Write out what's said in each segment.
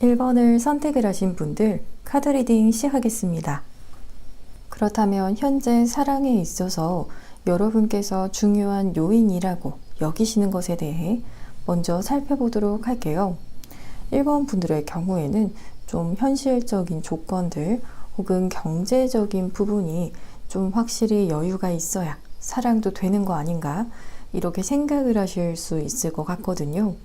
1번을 선택을 하신 분들 카드 리딩 시작하겠습니다. 그렇다면 현재 사랑에 있어서 여러분께서 중요한 요인이라고 여기시는 것에 대해 먼저 살펴보도록 할게요. 1번 분들의 경우에는 좀 현실적인 조건들 혹은 경제적인 부분이 좀 확실히 여유가 있어야 사랑도 되는 거 아닌가 이렇게 생각을 하실 수 있을 것 같거든요.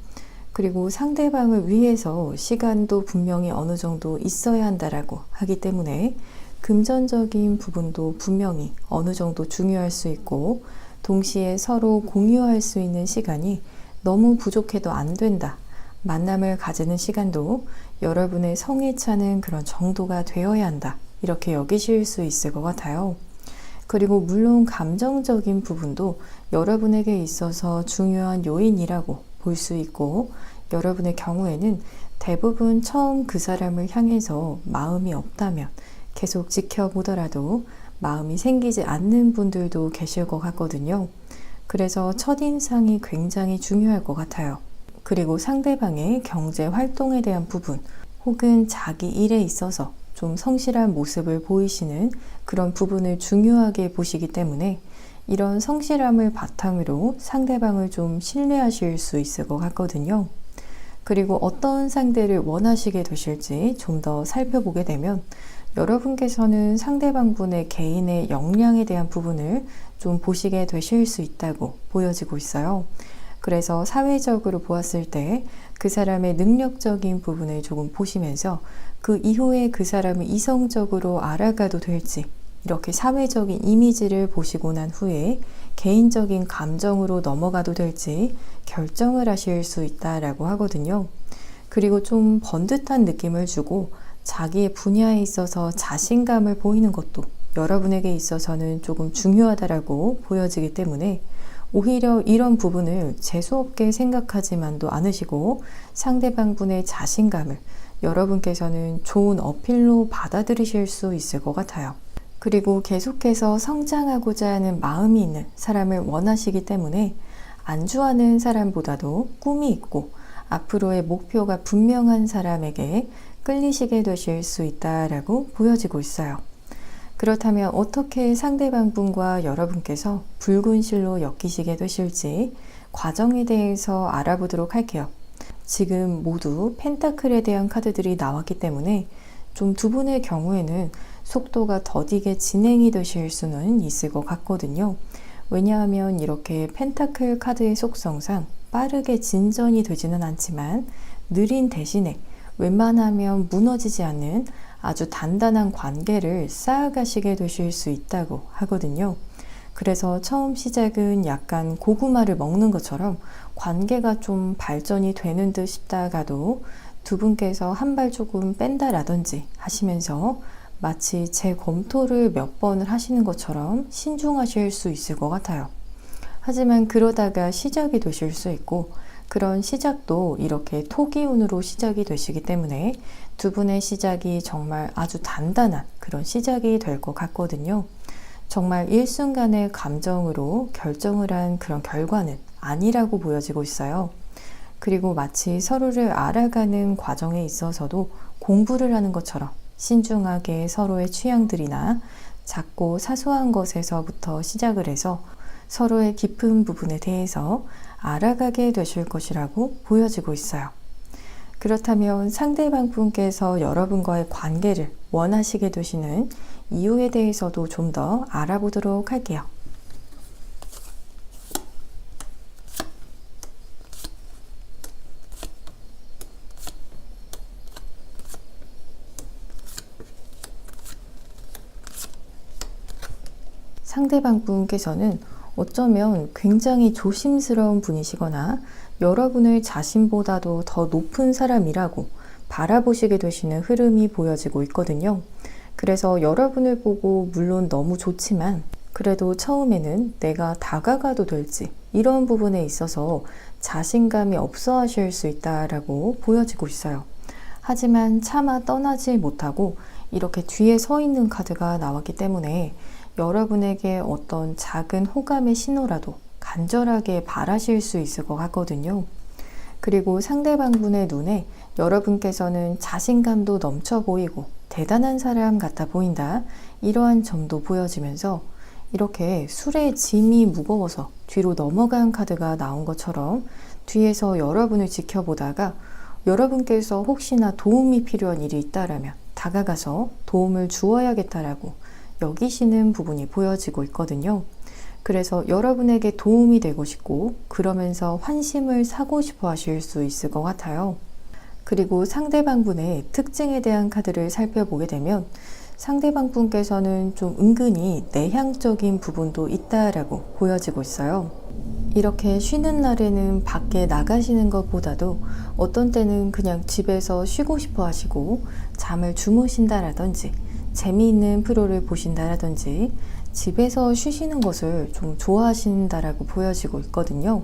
그리고 상대방을 위해서 시간도 분명히 어느 정도 있어야 한다라고 하기 때문에 금전적인 부분도 분명히 어느 정도 중요할 수 있고 동시에 서로 공유할 수 있는 시간이 너무 부족해도 안 된다. 만남을 가지는 시간도 여러분의 성에 차는 그런 정도가 되어야 한다. 이렇게 여기실 수 있을 것 같아요. 그리고 물론 감정적인 부분도 여러분에게 있어서 중요한 요인이라고 볼 수 있고 여러분의 경우에는 대부분 처음 그 사람을 향해서 마음이 없다면 계속 지켜보더라도 마음이 생기지 않는 분들도 계실 것 같거든요. 그래서 첫인상이 굉장히 중요할 것 같아요. 그리고 상대방의 경제 활동에 대한 부분 혹은 자기 일에 있어서 좀 성실한 모습을 보이시는 그런 부분을 중요하게 보시기 때문에 이런 성실함을 바탕으로 상대방을 좀 신뢰하실 수 있을 것 같거든요. 그리고 어떤 상대를 원하시게 되실지 좀 더 살펴보게 되면 여러분께서는 상대방 분의 개인의 역량에 대한 부분을 좀 보시게 되실 수 있다고 보여지고 있어요. 그래서 사회적으로 보았을 때 그 사람의 능력적인 부분을 조금 보시면서 그 이후에 그 사람을 이성적으로 알아가도 될지 이렇게 사회적인 이미지를 보시고 난 후에 개인적인 감정으로 넘어가도 될지 결정을 하실 수 있다라고 하거든요. 그리고 좀 번듯한 느낌을 주고 자기의 분야에 있어서 자신감을 보이는 것도 여러분에게 있어서는 조금 중요하다라고 보여지기 때문에 오히려 이런 부분을 재수없게 생각하지만도 않으시고 상대방 분의 자신감을 여러분께서는 좋은 어필로 받아들이실 수 있을 것 같아요. 그리고 계속해서 성장하고자 하는 마음이 있는 사람을 원하시기 때문에 안주하는 사람보다도 꿈이 있고 앞으로의 목표가 분명한 사람에게 끌리시게 되실 수 있다라고 보여지고 있어요. 그렇다면 어떻게 상대방 분과 여러분께서 붉은 실로 엮이시게 되실지 과정에 대해서 알아보도록 할게요. 지금 모두 펜타클에 대한 카드들이 나왔기 때문에 좀 두 분의 경우에는 속도가 더디게 진행이 되실 수는 있을 것 같거든요. 왜냐하면 이렇게 펜타클 카드의 속성상 빠르게 진전이 되지는 않지만 느린 대신에 웬만하면 무너지지 않는 아주 단단한 관계를 쌓아가시게 되실 수 있다고 하거든요. 그래서 처음 시작은 약간 고구마를 먹는 것처럼 관계가 좀 발전이 되는 듯 싶다가도 두 분께서 한 발 조금 뺀다라든지 하시면서 마치 재검토를 몇 번을 하시는 것처럼 신중하실 수 있을 것 같아요. 하지만 그러다가 시작이 되실 수 있고 그런 시작도 이렇게 토기운으로 시작이 되시기 때문에 두 분의 시작이 정말 아주 단단한 그런 시작이 될 것 같거든요. 정말 일순간의 감정으로 결정을 한 그런 결과는 아니라고 보여지고 있어요. 그리고 마치 서로를 알아가는 과정에 있어서도 공부를 하는 것처럼 신중하게 서로의 취향들이나 작고 사소한 것에서부터 시작을 해서 서로의 깊은 부분에 대해서 알아가게 되실 것이라고 보여지고 있어요. 그렇다면 상대방 분께서 여러분과의 관계를 원하시게 되시는 이유에 대해서도 좀 더 알아보도록 할게요. 상대방 분께서는 어쩌면 굉장히 조심스러운 분이시거나 여러분을 자신보다도 더 높은 사람이라고 바라보시게 되시는 흐름이 보여지고 있거든요. 그래서 여러분을 보고 물론 너무 좋지만 그래도 처음에는 내가 다가가도 될지 이런 부분에 있어서 자신감이 없어 하실 수 있다라고 보여지고 있어요. 하지만 차마 떠나지 못하고 이렇게 뒤에 서 있는 카드가 나왔기 때문에 여러분에게 어떤 작은 호감의 신호라도 간절하게 바라실 수 있을 것 같거든요. 그리고 상대방분의 눈에 여러분께서는 자신감도 넘쳐 보이고 대단한 사람 같아 보인다. 이러한 점도 보여지면서 이렇게 술의 짐이 무거워서 뒤로 넘어간 카드가 나온 것처럼 뒤에서 여러분을 지켜보다가 여러분께서 혹시나 도움이 필요한 일이 있다라면 다가가서 도움을 주어야겠다라고 여기시는 부분이 보여지고 있거든요. 그래서 여러분에게 도움이 되고 싶고 그러면서 환심을 사고 싶어 하실 수 있을 것 같아요. 그리고 상대방분의 특징에 대한 카드를 살펴보게 되면 상대방분께서는 좀 은근히 내향적인 부분도 있다라고 보여지고 있어요. 이렇게 쉬는 날에는 밖에 나가시는 것보다도 어떤 때는 그냥 집에서 쉬고 싶어 하시고 잠을 주무신다라든지 재미있는 프로를 보신다라든지 집에서 쉬시는 것을 좀 좋아하신다라고 보여지고 있거든요.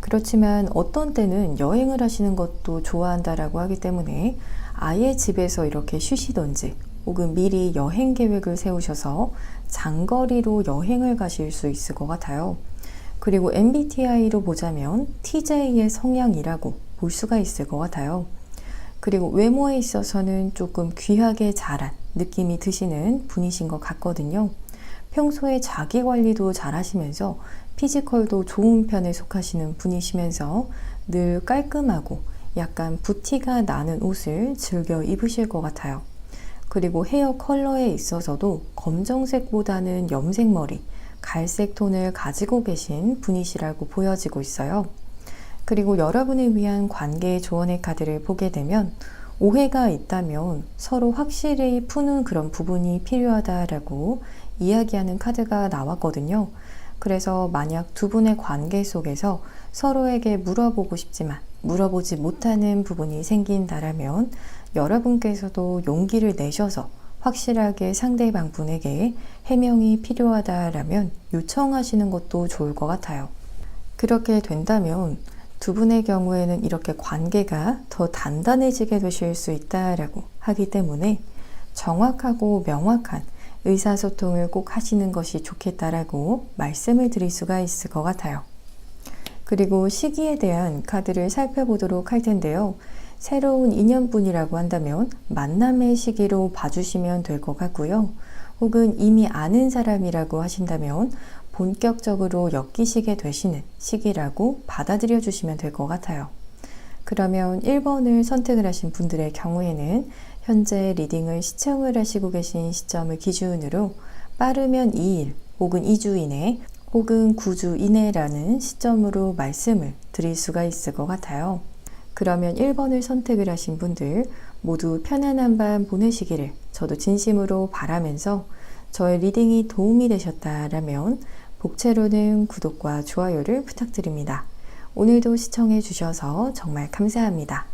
그렇지만 어떤 때는 여행을 하시는 것도 좋아한다라고 하기 때문에 아예 집에서 이렇게 쉬시던지 혹은 미리 여행 계획을 세우셔서 장거리로 여행을 가실 수 있을 것 같아요. 그리고 MBTI로 보자면 TJ의 성향이라고 볼 수가 있을 것 같아요. 그리고 외모에 있어서는 조금 귀하게 자란 느낌이 드시는 분이신 것 같거든요. 평소에 자기 관리도 잘 하시면서 피지컬도 좋은 편에 속하시는 분이시면서 늘 깔끔하고 약간 부티가 나는 옷을 즐겨 입으실 것 같아요. 그리고 헤어 컬러에 있어서도 검정색보다는 염색 머리, 갈색 톤을 가지고 계신 분이시라고 보여지고 있어요. 그리고 여러분을 위한 관계 조언의 카드를 보게 되면 오해가 있다면 서로 확실히 푸는 그런 부분이 필요하다라고 이야기하는 카드가 나왔거든요. 그래서 만약 두 분의 관계 속에서 서로에게 물어보고 싶지만 물어보지 못하는 부분이 생긴다라면 여러분께서도 용기를 내셔서 확실하게 상대방 분에게 해명이 필요하다라면 요청하시는 것도 좋을 것 같아요. 그렇게 된다면 두 분의 경우에는 이렇게 관계가 더 단단해지게 되실 수 있다라고 하기 때문에 정확하고 명확한 의사소통을 꼭 하시는 것이 좋겠다라고 말씀을 드릴 수가 있을 것 같아요. 그리고 시기에 대한 카드를 살펴보도록 할 텐데요. 새로운 인연분이라고 한다면 만남의 시기로 봐주시면 될 것 같고요. 혹은 이미 아는 사람이라고 하신다면 본격적으로 엮이시게 되시는 시기라고 받아들여 주시면 될 것 같아요. 그러면 1번을 선택을 하신 분들의 경우에는 현재 리딩을 시청을 하시고 계신 시점을 기준으로 빠르면 2일 혹은 2주 이내 혹은 9주 이내라는 시점으로 말씀을 드릴 수가 있을 것 같아요. 그러면 1번을 선택을 하신 분들 모두 편안한 밤 보내시기를 저도 진심으로 바라면서 저의 리딩이 도움이 되셨다라면 복채로는 구독과 좋아요를 부탁드립니다. 오늘도 시청해 주셔서 정말 감사합니다.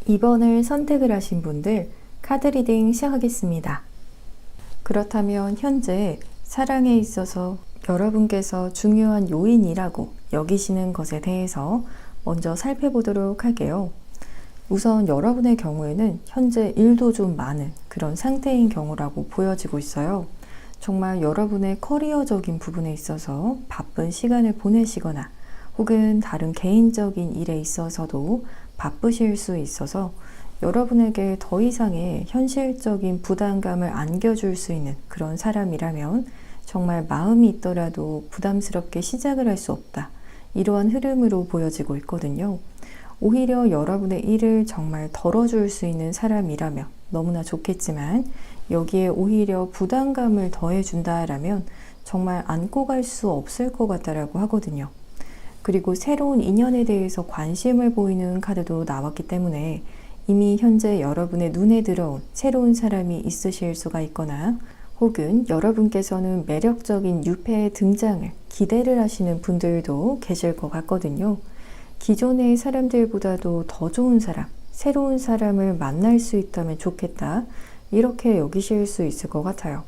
2번을 선택을 하신 분들 카드 리딩 시작하겠습니다. 그렇다면 현재 사랑에 있어서 여러분께서 중요한 요인이라고 여기시는 것에 대해서 먼저 살펴보도록 할게요. 우선 여러분의 경우에는 현재 일도 좀 많은 그런 상태인 경우라고 보여지고 있어요. 정말 여러분의 커리어적인 부분에 있어서 바쁜 시간을 보내시거나 혹은 다른 개인적인 일에 있어서도 바쁘실 수 있어서 여러분에게 더 이상의 현실적인 부담감을 안겨줄 수 있는 그런 사람이라면 정말 마음이 있더라도 부담스럽게 시작을 할 수 없다. 이러한 흐름으로 보여지고 있거든요. 오히려 여러분의 일을 정말 덜어줄 수 있는 사람이라면 너무나 좋겠지만 여기에 오히려 부담감을 더해준다라면 정말 안고 갈 수 없을 것 같다라고 하거든요. 그리고 새로운 인연에 대해서 관심을 보이는 카드도 나왔기 때문에 이미 현재 여러분의 눈에 들어온 새로운 사람이 있으실 수가 있거나 혹은 여러분께서는 매력적인 유패의 등장을 기대를 하시는 분들도 계실 것 같거든요. 기존의 사람들보다도 더 좋은 사람, 새로운 사람을 만날 수 있다면 좋겠다. 이렇게 여기실 수 있을 것 같아요.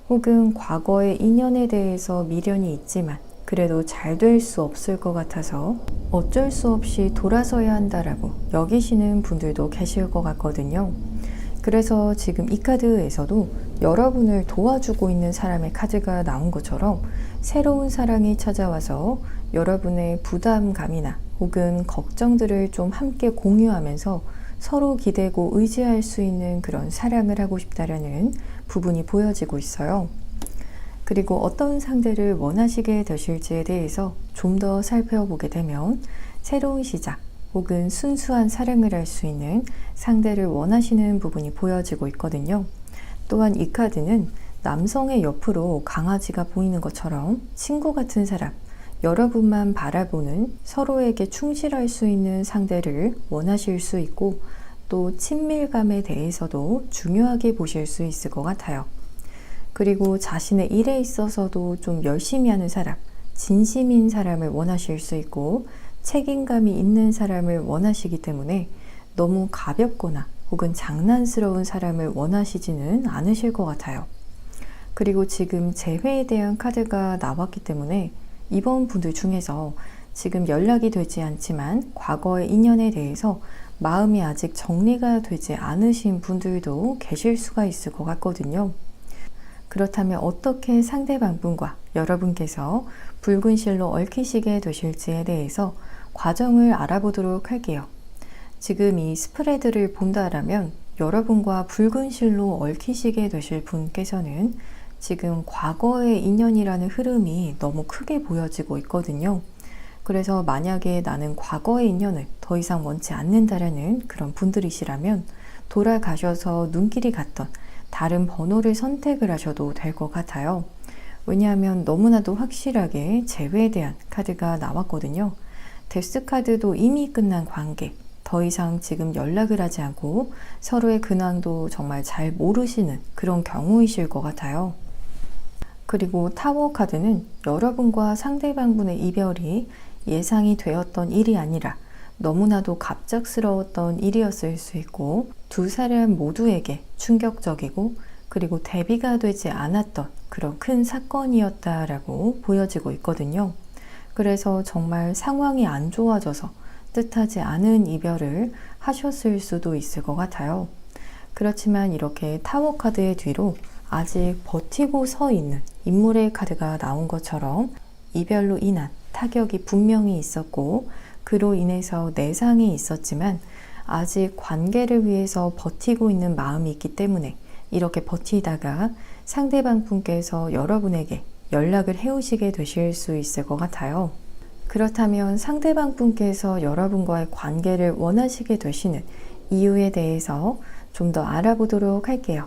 혹은 과거의 인연에 대해서 미련이 있지만 그래도 잘 될 수 없을 것 같아서 어쩔 수 없이 돌아서야 한다라고 여기시는 분들도 계실 것 같거든요. 그래서 지금 이 카드에서도 여러분을 도와주고 있는 사람의 카드가 나온 것처럼 새로운 사랑이 찾아와서 여러분의 부담감이나 혹은 걱정들을 좀 함께 공유하면서 서로 기대고 의지할 수 있는 그런 사랑을 하고 싶다라는 부분이 보여지고 있어요. 그리고 어떤 상대를 원하시게 되실지에 대해서 좀 더 살펴보게 되면 새로운 시작 혹은 순수한 사랑을 할 수 있는 상대를 원하시는 부분이 보여지고 있거든요. 또한 이 카드는 남성의 옆으로 강아지가 보이는 것처럼 친구 같은 사람, 여러분만 바라보는 서로에게 충실할 수 있는 상대를 원하실 수 있고 또 친밀감에 대해서도 중요하게 보실 수 있을 것 같아요. 그리고 자신의 일에 있어서도 좀 열심히 하는 사람, 진심인 사람을 원하실 수 있고 책임감이 있는 사람을 원하시기 때문에 너무 가볍거나 혹은 장난스러운 사람을 원하시지는 않으실 것 같아요. 그리고 지금 재회에 대한 카드가 나왔기 때문에 이번 분들 중에서 지금 연락이 되지 않지만 과거의 인연에 대해서 마음이 아직 정리가 되지 않으신 분들도 계실 수가 있을 것 같거든요. 그렇다면 어떻게 상대방분과 여러분께서 붉은 실로 얽히시게 되실지에 대해서 과정을 알아보도록 할게요. 지금 이 스프레드를 본다라면 여러분과 붉은 실로 얽히시게 되실 분께서는 지금 과거의 인연이라는 흐름이 너무 크게 보여지고 있거든요. 그래서 만약에 나는 과거의 인연을 더 이상 원치 않는다라는 그런 분들이시라면 돌아가셔서 눈길이 갔던 다른 번호를 선택을 하셔도 될 것 같아요. 왜냐하면 너무나도 확실하게 재회에 대한 카드가 나왔거든요. 데스 카드도 이미 끝난 관계, 더 이상 지금 연락을 하지 않고 서로의 근황도 정말 잘 모르시는 그런 경우이실 것 같아요. 그리고 타워 카드는 여러분과 상대방분의 이별이 예상이 되었던 일이 아니라 너무나도 갑작스러웠던 일이었을 수 있고 두 사람 모두에게 충격적이고 그리고 대비가 되지 않았던 그런 큰 사건이었다라고 보여지고 있거든요. 그래서 정말 상황이 안 좋아져서 뜻하지 않은 이별을 하셨을 수도 있을 것 같아요. 그렇지만 이렇게 타워 카드의 뒤로 아직 버티고 서 있는 인물의 카드가 나온 것처럼 이별로 인한 타격이 분명히 있었고 그로 인해서 내상이 있었지만 아직 관계를 위해서 버티고 있는 마음이 있기 때문에 이렇게 버티다가 상대방 분께서 여러분에게 연락을 해오시게 되실 수 있을 것 같아요. 그렇다면 상대방 분께서 여러분과의 관계를 원하시게 되시는 이유에 대해서 좀 더 알아보도록 할게요.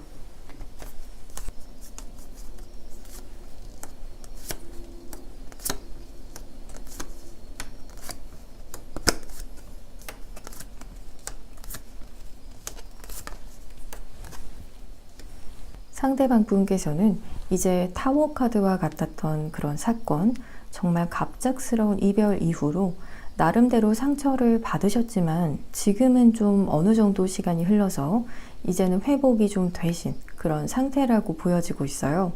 상대방 분께서는 이제 타워 카드와 같았던 그런 사건, 정말 갑작스러운 이별 이후로 나름대로 상처를 받으셨지만 지금은 좀 어느 정도 시간이 흘러서 이제는 회복이 좀 되신 그런 상태라고 보여지고 있어요.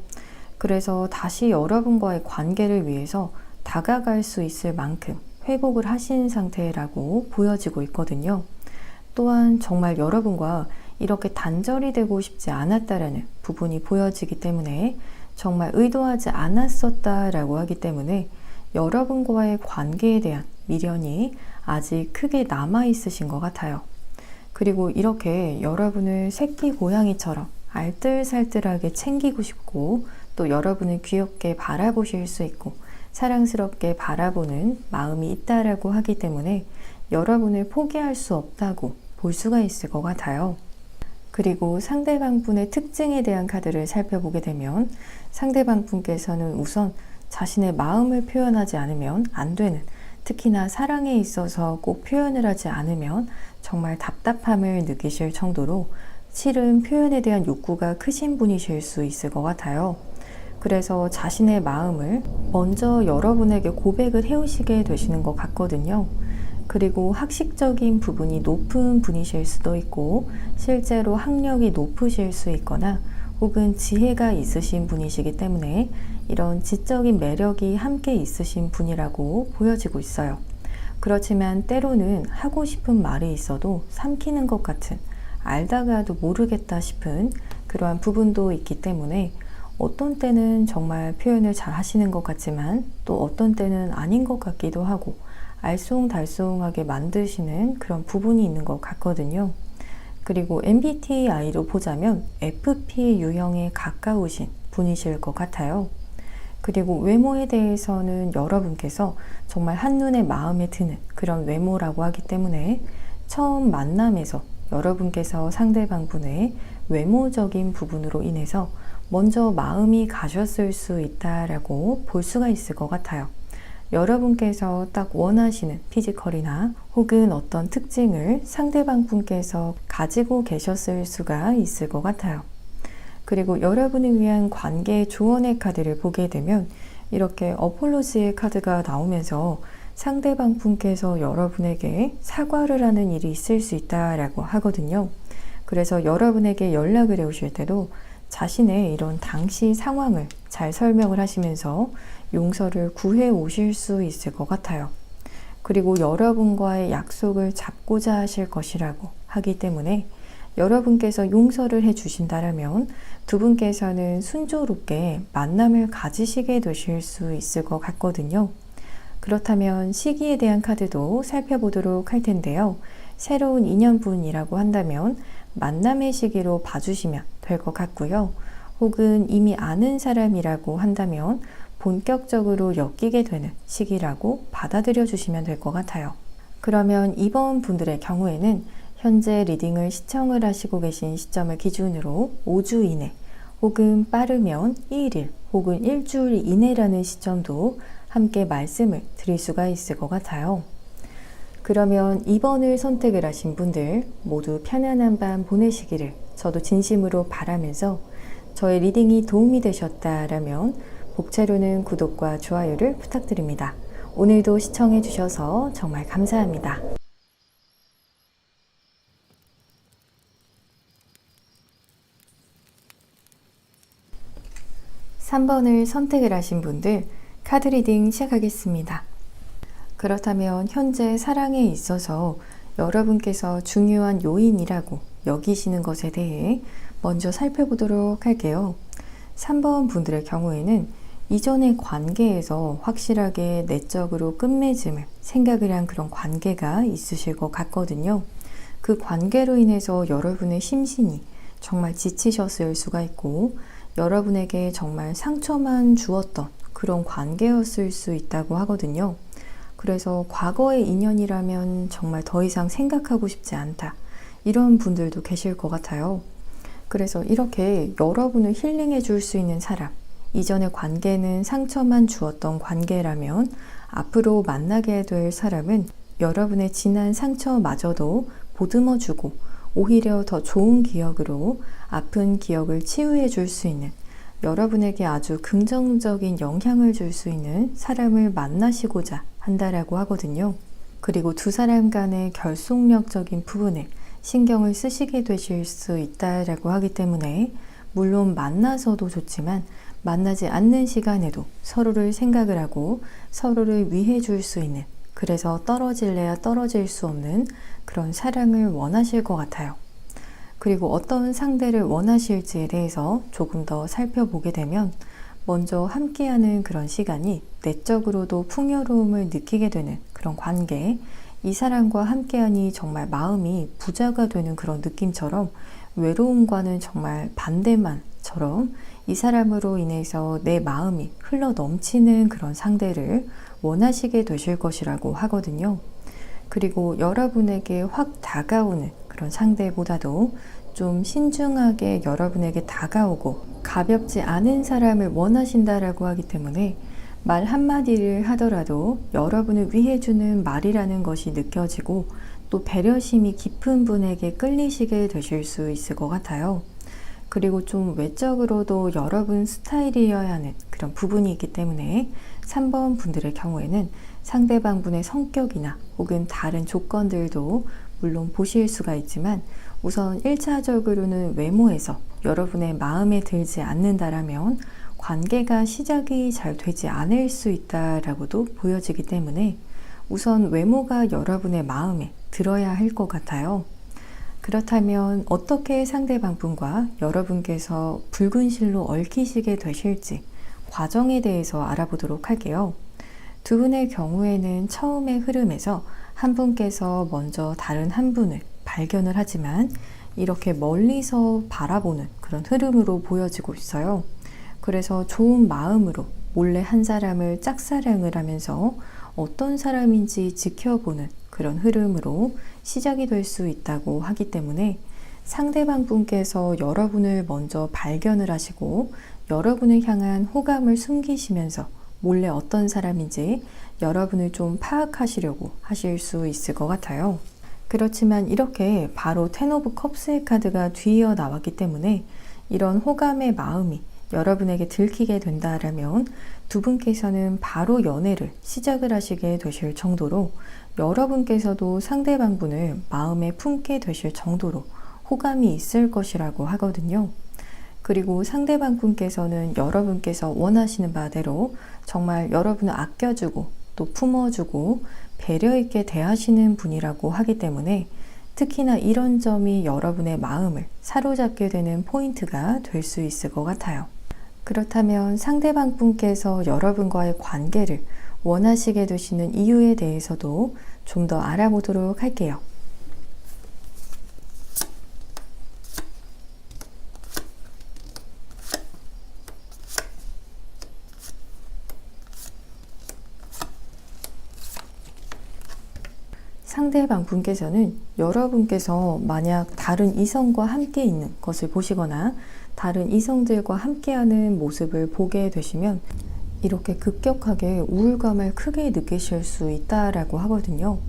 그래서 다시 여러분과의 관계를 위해서 다가갈 수 있을 만큼 회복을 하신 상태라고 보여지고 있거든요. 또한 정말 여러분과 이렇게 단절이 되고 싶지 않았다라는 부분이 보여지기 때문에 정말 의도하지 않았었다라고 하기 때문에 여러분과의 관계에 대한 미련이 아직 크게 남아있으신 것 같아요. 그리고 이렇게 여러분을 새끼 고양이처럼 알뜰살뜰하게 챙기고 싶고 또 여러분을 귀엽게 바라보실 수 있고 사랑스럽게 바라보는 마음이 있다라고 하기 때문에 여러분을 포기할 수 없다고 볼 수가 있을 것 같아요. 그리고 상대방 분의 특징에 대한 카드를 살펴보게 되면 상대방 분께서는 우선 자신의 마음을 표현하지 않으면 안 되는, 특히나 사랑에 있어서 꼭 표현을 하지 않으면 정말 답답함을 느끼실 정도로 실은 표현에 대한 욕구가 크신 분이실 수 있을 것 같아요. 그래서 자신의 마음을 먼저 여러분에게 고백을 해오시게 되시는 것 같거든요. 그리고 학식적인 부분이 높은 분이실 수도 있고 실제로 학력이 높으실 수 있거나 혹은 지혜가 있으신 분이시기 때문에 이런 지적인 매력이 함께 있으신 분이라고 보여지고 있어요. 그렇지만 때로는 하고 싶은 말이 있어도 삼키는 것 같은, 알다가도 모르겠다 싶은 그러한 부분도 있기 때문에 어떤 때는 정말 표현을 잘 하시는 것 같지만 또 어떤 때는 아닌 것 같기도 하고 알쏭달쏭하게 만드시는 그런 부분이 있는 것 같거든요. 그리고 MBTI로 보자면 FP 유형에 가까우신 분이실 것 같아요. 그리고 외모에 대해서는 여러분께서 정말 한눈에 마음에 드는 그런 외모라고 하기 때문에 처음 만남에서 여러분께서 상대방분의 외모적인 부분으로 인해서 먼저 마음이 가셨을 수 있다라고 볼 수가 있을 것 같아요. 여러분께서 딱 원하시는 피지컬이나 혹은 어떤 특징을 상대방 분께서 가지고 계셨을 수가 있을 것 같아요. 그리고 여러분을 위한 관계 조언의 카드를 보게 되면 이렇게 어폴로지의 카드가 나오면서 상대방 분께서 여러분에게 사과를 하는 일이 있을 수 있다라고 하거든요. 그래서 여러분에게 연락을 해오실 때도 자신의 이런 당시 상황을 잘 설명을 하시면서 용서를 구해 오실 수 있을 것 같아요. 그리고 여러분과의 약속을 잡고자 하실 것이라고 하기 때문에 여러분께서 용서를 해 주신다면 두 분께서는 순조롭게 만남을 가지시게 되실 수 있을 것 같거든요. 그렇다면 시기에 대한 카드도 살펴보도록 할 텐데요. 새로운 인연분이라고 한다면 만남의 시기로 봐주시면 될 것 같고요. 혹은 이미 아는 사람이라고 한다면 본격적으로 엮이게 되는 시기라고 받아들여 주시면 될 것 같아요. 그러면 이번 분들의 경우에는 현재 리딩을 시청을 하시고 계신 시점을 기준으로 5주 이내 혹은 빠르면 1일 혹은 일주일 이내라는 시점도 함께 말씀을 드릴 수가 있을 것 같아요. 그러면 2번을 선택을 하신 분들 모두 편안한 밤 보내시기를 저도 진심으로 바라면서 저의 리딩이 도움이 되셨다라면 복채로는 구독과 좋아요를 부탁드립니다. 오늘도 시청해 주셔서 정말 감사합니다. 3번을 선택을 하신 분들 카드 리딩 시작하겠습니다. 그렇다면 현재 사랑에 있어서 여러분께서 중요한 요인이라고 여기시는 것에 대해 먼저 살펴보도록 할게요. 3번 분들의 경우에는 이전의 관계에서 확실하게 내적으로 끝맺음을 생각을 한 그런 관계가 있으실 것 같거든요. 그 관계로 인해서 여러분의 심신이 정말 지치셨을 수가 있고 여러분에게 정말 상처만 주었던 그런 관계였을 수 있다고 하거든요. 그래서 과거의 인연이라면 정말 더 이상 생각하고 싶지 않다. 이런 분들도 계실 것 같아요. 그래서 이렇게 여러분을 힐링해 줄 수 있는 사람, 이전의 관계는 상처만 주었던 관계라면 앞으로 만나게 될 사람은 여러분의 지난 상처마저도 보듬어 주고 오히려 더 좋은 기억으로 아픈 기억을 치유해 줄 수 있는 여러분에게 아주 긍정적인 영향을 줄 수 있는 사람을 만나시고자 한다라고 하거든요. 그리고 두 사람 간의 결속력적인 부분에 신경을 쓰시게 되실 수 있다라고 하기 때문에 물론 만나서도 좋지만 만나지 않는 시간에도 서로를 생각을 하고 서로를 위해 줄 수 있는 그래서 떨어질래야 떨어질 수 없는 그런 사랑을 원하실 것 같아요. 그리고 어떤 상대를 원하실지에 대해서 조금 더 살펴보게 되면 먼저 함께하는 그런 시간이 내적으로도 풍요로움을 느끼게 되는 그런 관계, 이 사람과 함께하니 정말 마음이 부자가 되는 그런 느낌처럼 외로움과는 정말 반대만처럼 이 사람으로 인해서 내 마음이 흘러 넘치는 그런 상대를 원하시게 되실 것이라고 하거든요. 그리고 여러분에게 확 다가오는 그런 상대보다도 좀 신중하게 여러분에게 다가오고 가볍지 않은 사람을 원하신다라고 하기 때문에 말 한마디를 하더라도 여러분을 위해주는 말이라는 것이 느껴지고 또 배려심이 깊은 분에게 끌리시게 되실 수 있을 것 같아요. 그리고 좀 외적으로도 여러분 스타일이어야 하는 그런 부분이 있기 때문에 3번 분들의 경우에는 상대방 분의 성격이나 혹은 다른 조건들도 물론 보실 수가 있지만 우선 1차적으로는 외모에서 여러분의 마음에 들지 않는다라면 관계가 시작이 잘 되지 않을 수 있다라고도 보여지기 때문에 우선 외모가 여러분의 마음에 들어야 할 것 같아요. 그렇다면 어떻게 상대방 분과 여러분께서 붉은 실로 얽히시게 되실지 과정에 대해서 알아보도록 할게요. 두 분의 경우에는 처음의 흐름에서 한 분께서 먼저 다른 한 분을 발견을 하지만 이렇게 멀리서 바라보는 그런 흐름으로 보여지고 있어요. 그래서 좋은 마음으로 몰래 한 사람을 짝사랑을 하면서 어떤 사람인지 지켜보는 그런 흐름으로 시작이 될 수 있다고 하기 때문에 상대방 분께서 여러분을 먼저 발견을 하시고 여러분을 향한 호감을 숨기시면서 몰래 어떤 사람인지 여러분을 좀 파악하시려고 하실 수 있을 것 같아요. 그렇지만 이렇게 바로 텐 오브 컵스의 카드가 뒤이어 나왔기 때문에 이런 호감의 마음이 여러분에게 들키게 된다라면 두 분께서는 바로 연애를 시작을 하시게 되실 정도로 여러분께서도 상대방 분을 마음에 품게 되실 정도로 호감이 있을 것이라고 하거든요. 그리고 상대방 분께서는 여러분께서 원하시는 바대로 정말 여러분을 아껴주고 또 품어주고 배려있게 대하시는 분이라고 하기 때문에 특히나 이런 점이 여러분의 마음을 사로잡게 되는 포인트가 될 수 있을 것 같아요. 그렇다면 상대방 분께서 여러분과의 관계를 원하시게 되시는 이유에 대해서도 좀 더 알아보도록 할게요. 상대방 분께서는 여러분께서 만약 다른 이성과 함께 있는 것을 보시거나 다른 이성들과 함께하는 모습을 보게 되시면 이렇게 급격하게 우울감을 크게 느끼실 수 있다라고 하거든요.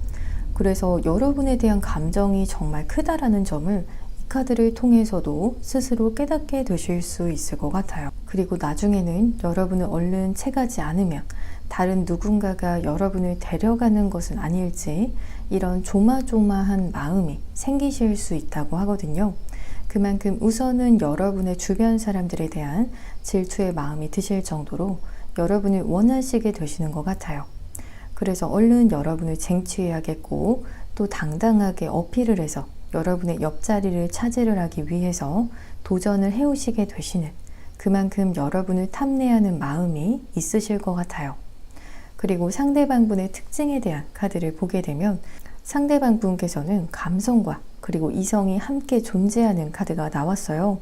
그래서 여러분에 대한 감정이 정말 크다라는 점을 이 카드를 통해서도 스스로 깨닫게 되실 수 있을 것 같아요. 그리고 나중에는 여러분을 얼른 채가지 않으면 다른 누군가가 여러분을 데려가는 것은 아닐지 이런 조마조마한 마음이 생기실 수 있다고 하거든요. 그만큼 우선은 여러분의 주변 사람들에 대한 질투의 마음이 드실 정도로 여러분을 원하시게 되시는 것 같아요. 그래서 얼른 여러분을 쟁취해야겠고 또 당당하게 어필을 해서 여러분의 옆자리를 차지를 하기 위해서 도전을 해오시게 되시는 그만큼 여러분을 탐내하는 마음이 있으실 것 같아요. 그리고 상대방 분의 특징에 대한 카드를 보게 되면 상대방 분께서는 감성과 그리고 이성이 함께 존재하는 카드가 나왔어요.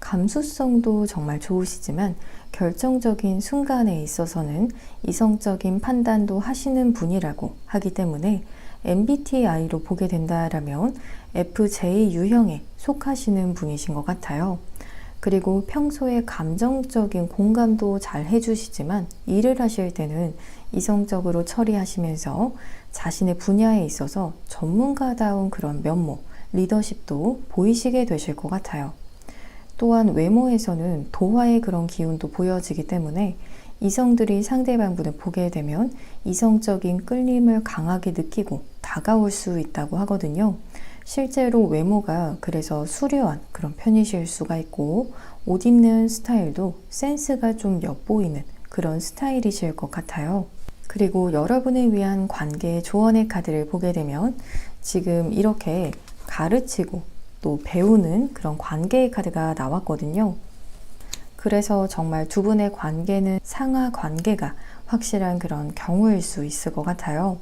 감수성도 정말 좋으시지만 결정적인 순간에 있어서는 이성적인 판단도 하시는 분이라고 하기 때문에 MBTI로 보게 된다라면 FJ 유형에 속하시는 분이신 것 같아요. 그리고 평소에 감정적인 공감도 잘 해주시지만 일을 하실 때는 이성적으로 처리하시면서 자신의 분야에 있어서 전문가다운 그런 면모, 리더십도 보이시게 되실 것 같아요. 또한 외모에서는 도화의 그런 기운도 보여지기 때문에 이성들이 상대방분을 보게 되면 이성적인 끌림을 강하게 느끼고 다가올 수 있다고 하거든요. 실제로 외모가 그래서 수려한 그런 편이실 수가 있고 옷 입는 스타일도 센스가 좀 엿보이는 그런 스타일이실 것 같아요. 그리고 여러분을 위한 관계의 조언의 카드를 보게 되면 지금 이렇게 가르치고 또 배우는 그런 관계의 카드가 나왔거든요. 그래서 정말 두 분의 관계는 상하 관계가 확실한 그런 경우일 수 있을 것 같아요.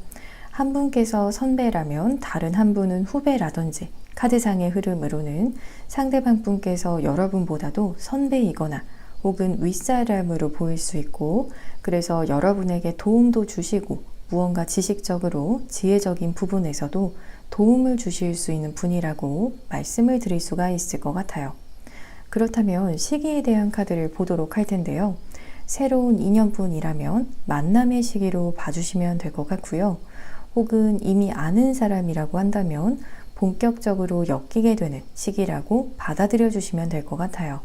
한 분께서 선배라면 다른 한 분은 후배라든지 카드상의 흐름으로는 상대방 분께서 여러분보다도 선배이거나 혹은 윗사람으로 보일 수 있고 그래서 여러분에게 도움도 주시고 무언가 지식적으로 지혜적인 부분에서도 도움을 주실 수 있는 분이라고 말씀을 드릴 수가 있을 것 같아요. 그렇다면 시기에 대한 카드를 보도록 할 텐데요. 새로운 인연분이라면 만남의 시기로 봐주시면 될 것 같고요. 혹은 이미 아는 사람이라고 한다면 본격적으로 엮이게 되는 시기라고 받아들여 주시면 될 것 같아요.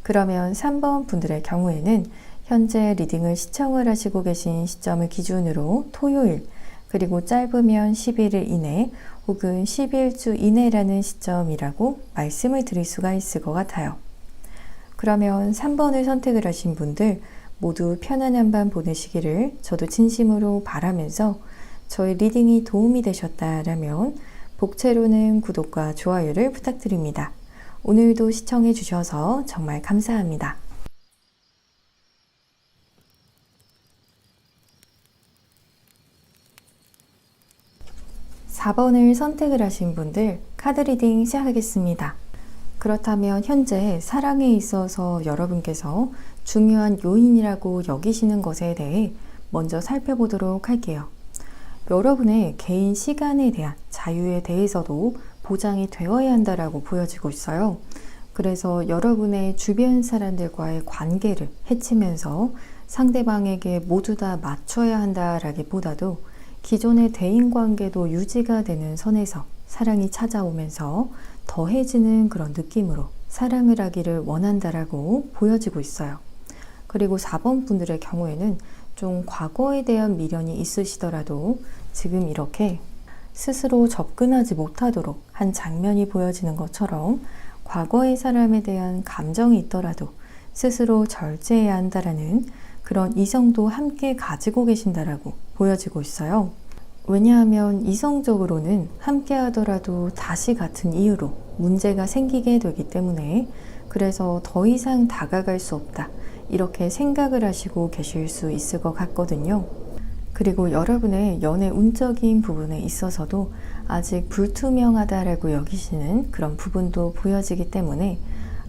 그러면 3번 분들의 경우에는 현재 리딩을 시청을 하시고 계신 시점을 기준으로 토요일 그리고 짧으면 11일 이내 혹은 11주 이내라는 시점이라고 말씀을 드릴 수가 있을 것 같아요. 그러면 3번을 선택을 하신 분들 모두 편안한 밤 보내시기를 저도 진심으로 바라면서 저희 리딩이 도움이 되셨다라면 복채로는 구독과 좋아요를 부탁드립니다. 오늘도 시청해 주셔서 정말 감사합니다. 4번을 선택을 하신 분들 카드 리딩 시작하겠습니다. 그렇다면 현재 사랑에 있어서 여러분께서 중요한 요인이라고 여기시는 것에 대해 먼저 살펴보도록 할게요. 여러분의 개인 시간에 대한 자유에 대해서도 보장이 되어야 한다라고 보여지고 있어요. 그래서 여러분의 주변 사람들과의 관계를 해치면서 상대방에게 모두 다 맞춰야 한다라기보다도 기존의 대인관계도 유지가 되는 선에서 사랑이 찾아오면서 더해지는 그런 느낌으로 사랑을 하기를 원한다라고 보여지고 있어요. 그리고 4번 분들의 경우에는 좀 과거에 대한 미련이 있으시더라도 지금 이렇게 스스로 접근하지 못하도록 한 장면이 보여지는 것처럼 과거의 사람에 대한 감정이 있더라도 스스로 절제해야 한다라는 그런 이성도 함께 가지고 계신다라고 보여지고 있어요. 왜냐하면 이성적으로는 함께 하더라도 다시 같은 이유로 문제가 생기게 되기 때문에 그래서 더 이상 다가갈 수 없다. 이렇게 생각을 하시고 계실 수 있을 것 같거든요. 그리고 여러분의 연애 운적인 부분에 있어서도 아직 불투명하다라고 여기시는 그런 부분도 보여지기 때문에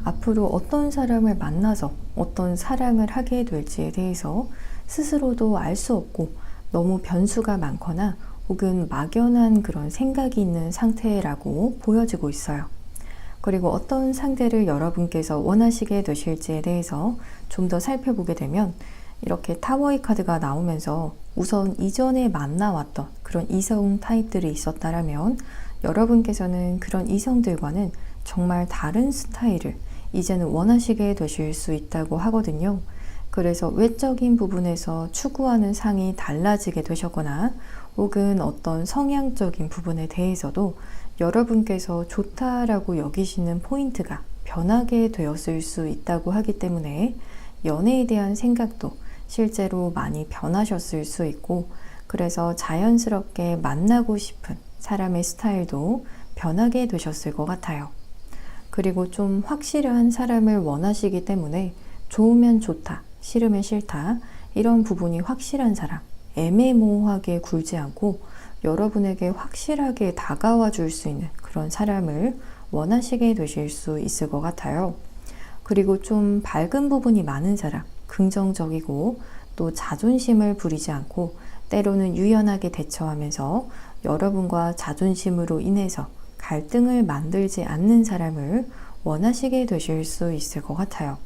앞으로 어떤 사람을 만나서 어떤 사랑을 하게 될지에 대해서 스스로도 알 수 없고 너무 변수가 많거나 혹은 막연한 그런 생각이 있는 상태라고 보여지고 있어요. 그리고 어떤 상대를 여러분께서 원하시게 되실지에 대해서 좀 더 살펴보게 되면 이렇게 타워의 카드가 나오면서 우선 이전에 만나왔던 그런 이성 타입들이 있었다라면 여러분께서는 그런 이성들과는 정말 다른 스타일을 이제는 원하시게 되실 수 있다고 하거든요. 그래서 외적인 부분에서 추구하는 상이 달라지게 되셨거나 혹은 어떤 성향적인 부분에 대해서도 여러분께서 좋다라고 여기시는 포인트가 변하게 되었을 수 있다고 하기 때문에 연애에 대한 생각도 실제로 많이 변하셨을 수 있고 그래서 자연스럽게 만나고 싶은 사람의 스타일도 변하게 되셨을 것 같아요. 그리고 좀 확실한 사람을 원하시기 때문에 좋으면 좋다, 싫으면 싫다 이런 부분이 확실한 사람, 애매모호하게 굴지 않고 여러분에게 확실하게 다가와 줄 수 있는 그런 사람을 원하시게 되실 수 있을 것 같아요. 그리고 좀 밝은 부분이 많은 사람, 긍정적이고 또 자존심을 부리지 않고 때로는 유연하게 대처하면서 여러분과 자존심으로 인해서 갈등을 만들지 않는 사람을 원하시게 되실 수 있을 것 같아요.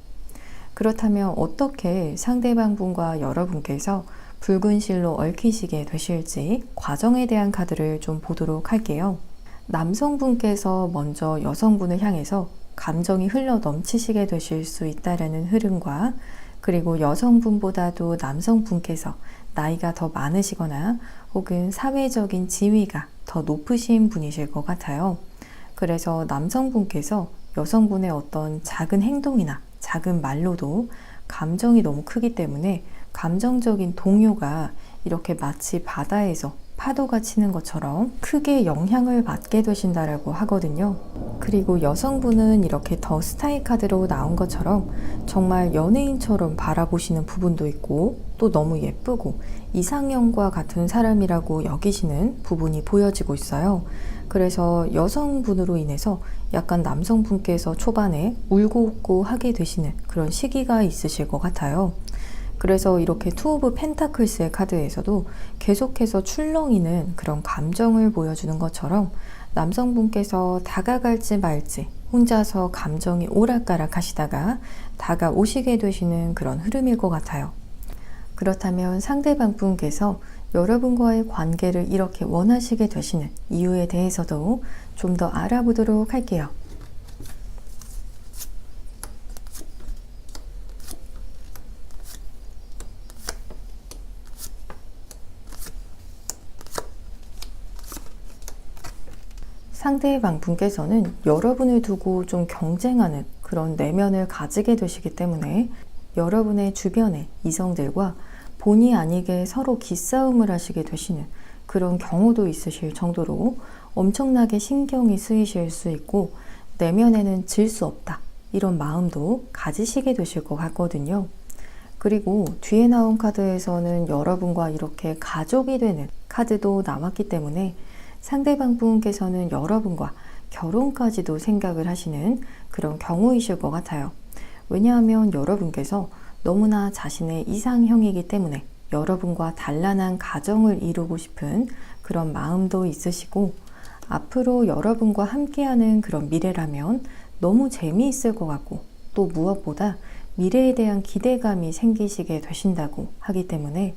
그렇다면 어떻게 상대방 분과 여러분께서 붉은 실로 얽히시게 되실지 과정에 대한 카드를 좀 보도록 할게요. 남성분께서 먼저 여성분을 향해서 감정이 흘러 넘치시게 되실 수 있다라는 흐름과 그리고 여성분보다도 남성분께서 나이가 더 많으시거나 혹은 사회적인 지위가 더 높으신 분이실 것 같아요. 그래서 남성분께서 여성분의 어떤 작은 행동이나 작은 말로도 감정이 너무 크기 때문에 감정적인 동요가 이렇게 마치 바다에서 파도가 치는 것처럼 크게 영향을 받게 되신다라고 하거든요. 그리고 여성분은 이렇게 더 스타일 카드로 나온 것처럼 정말 연예인처럼 바라보시는 부분도 있고 또 너무 예쁘고 이상형과 같은 사람이라고 여기시는 부분이 보여지고 있어요. 그래서 여성분으로 인해서 약간 남성분께서 초반에 울고 웃고 하게 되시는 그런 시기가 있으실 것 같아요. 그래서 이렇게 투 오브 펜타클스의 카드에서도 계속해서 출렁이는 그런 감정을 보여주는 것처럼 남성분께서 다가갈지 말지 혼자서 감정이 오락가락 하시다가 다가오시게 되시는 그런 흐름일 것 같아요. 그렇다면 상대방 분께서 여러분과의 관계를 이렇게 원하시게 되시는 이유에 대해서도 좀 더 알아보도록 할게요. 상대방 분께서는 여러분을 두고 좀 경쟁하는 그런 내면을 가지게 되시기 때문에 여러분의 주변의 이성들과 본의 아니게 서로 기싸움을 하시게 되시는 그런 경우도 있으실 정도로 엄청나게 신경이 쓰이실 수 있고 내면에는 질 수 없다. 이런 마음도 가지시게 되실 것 같거든요. 그리고 뒤에 나온 카드에서는 여러분과 이렇게 가족이 되는 카드도 나왔기 때문에 상대방 분께서는 여러분과 결혼까지도 생각을 하시는 그런 경우이실 것 같아요. 왜냐하면 여러분께서 너무나 자신의 이상형이기 때문에 여러분과 단란한 가정을 이루고 싶은 그런 마음도 있으시고 앞으로 여러분과 함께하는 그런 미래라면 너무 재미있을 것 같고 또 무엇보다 미래에 대한 기대감이 생기시게 되신다고 하기 때문에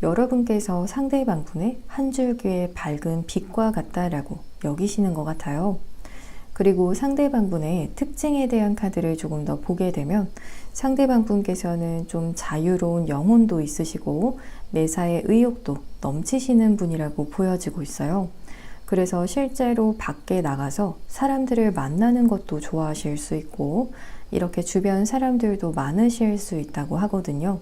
여러분께서 상대방 분의 한 줄기의 밝은 빛과 같다라고 여기시는 것 같아요. 그리고 상대방 분의 특징에 대한 카드를 조금 더 보게 되면 상대방 분께서는 좀 자유로운 영혼도 있으시고 매사에 의욕도 넘치시는 분이라고 보여지고 있어요. 그래서 실제로 밖에 나가서 사람들을 만나는 것도 좋아하실 수 있고 이렇게 주변 사람들도 많으실 수 있다고 하거든요.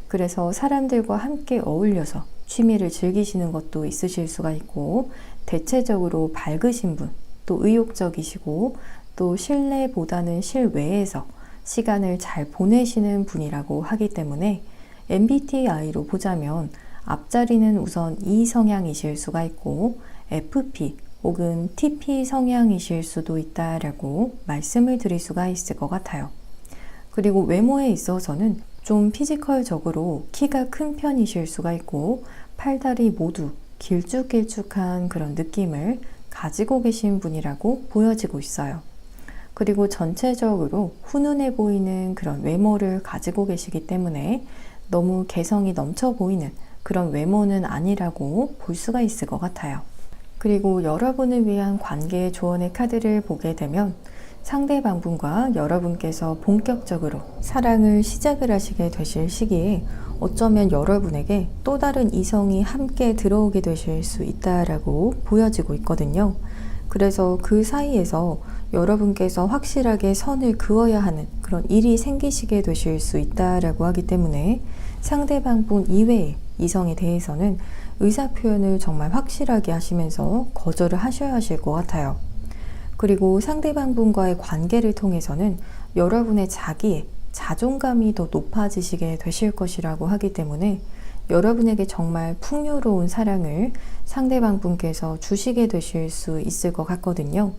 그래서 사람들과 함께 어울려서 취미를 즐기시는 것도 있으실 수가 있고 대체적으로 밝으신 분, 또 의욕적이시고 또 실내보다는 실외에서 시간을 잘 보내시는 분이라고 하기 때문에 MBTI로 보자면 앞자리는 우선 E 성향이실 수가 있고 FP 혹은 TP 성향이실 수도 있다라고 말씀을 드릴 수가 있을 것 같아요. 그리고 외모에 있어서는 좀 피지컬적으로 키가 큰 편이실 수가 있고 팔다리 모두 길쭉길쭉한 그런 느낌을 가지고 계신 분이라고 보여지고 있어요. 그리고 전체적으로 훈훈해 보이는 그런 외모를 가지고 계시기 때문에 너무 개성이 넘쳐 보이는 그런 외모는 아니라고 볼 수가 있을 것 같아요. 그리고 여러분을 위한 관계 조언의 카드를 보게 되면 상대방 분과 여러분께서 본격적으로 사랑을 시작을 하시게 되실 시기에 어쩌면 여러분에게 또 다른 이성이 함께 들어오게 되실 수 있다라고 보여지고 있거든요. 그래서 그 사이에서 여러분께서 확실하게 선을 그어야 하는 그런 일이 생기시게 되실 수 있다라고 하기 때문에 상대방 분 이외의 이성에 대해서는 의사 표현을 정말 확실하게 하시면서 거절을 하셔야 하실 것 같아요. 그리고 상대방 분과의 관계를 통해서는 여러분의 자기의 자존감이 더 높아지시게 되실 것이라고 하기 때문에 여러분에게 정말 풍요로운 사랑을 상대방 분께서 주시게 되실 수 있을 것 같거든요.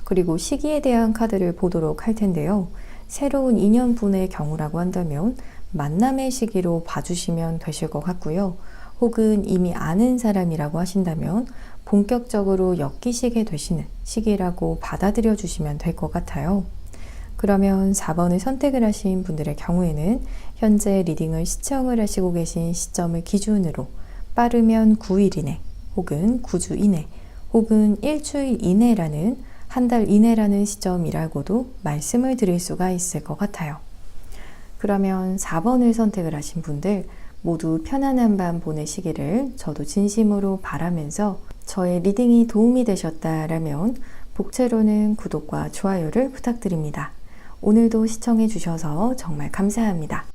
그리고 시기에 대한 카드를 보도록 할 텐데요. 새로운 인연분의 경우라고 한다면 만남의 시기로 봐주시면 되실 것 같고요. 혹은 이미 아는 사람이라고 하신다면 본격적으로 엮이시게 되시는 시기라고 받아들여 주시면 될 것 같아요. 그러면 4번을 선택을 하신 분들의 경우에는 현재 리딩을 시청을 하시고 계신 시점을 기준으로 빠르면 9일 이내 혹은 9주 이내 혹은 일주일 이내라는 한 달 이내라는 시점이라고도 말씀을 드릴 수가 있을 것 같아요. 그러면 4번을 선택을 하신 분들 모두 편안한 밤 보내시기를 저도 진심으로 바라면서 저의 리딩이 도움이 되셨다라면 복채로는 구독과 좋아요를 부탁드립니다. 오늘도 시청해 주셔서 정말 감사합니다.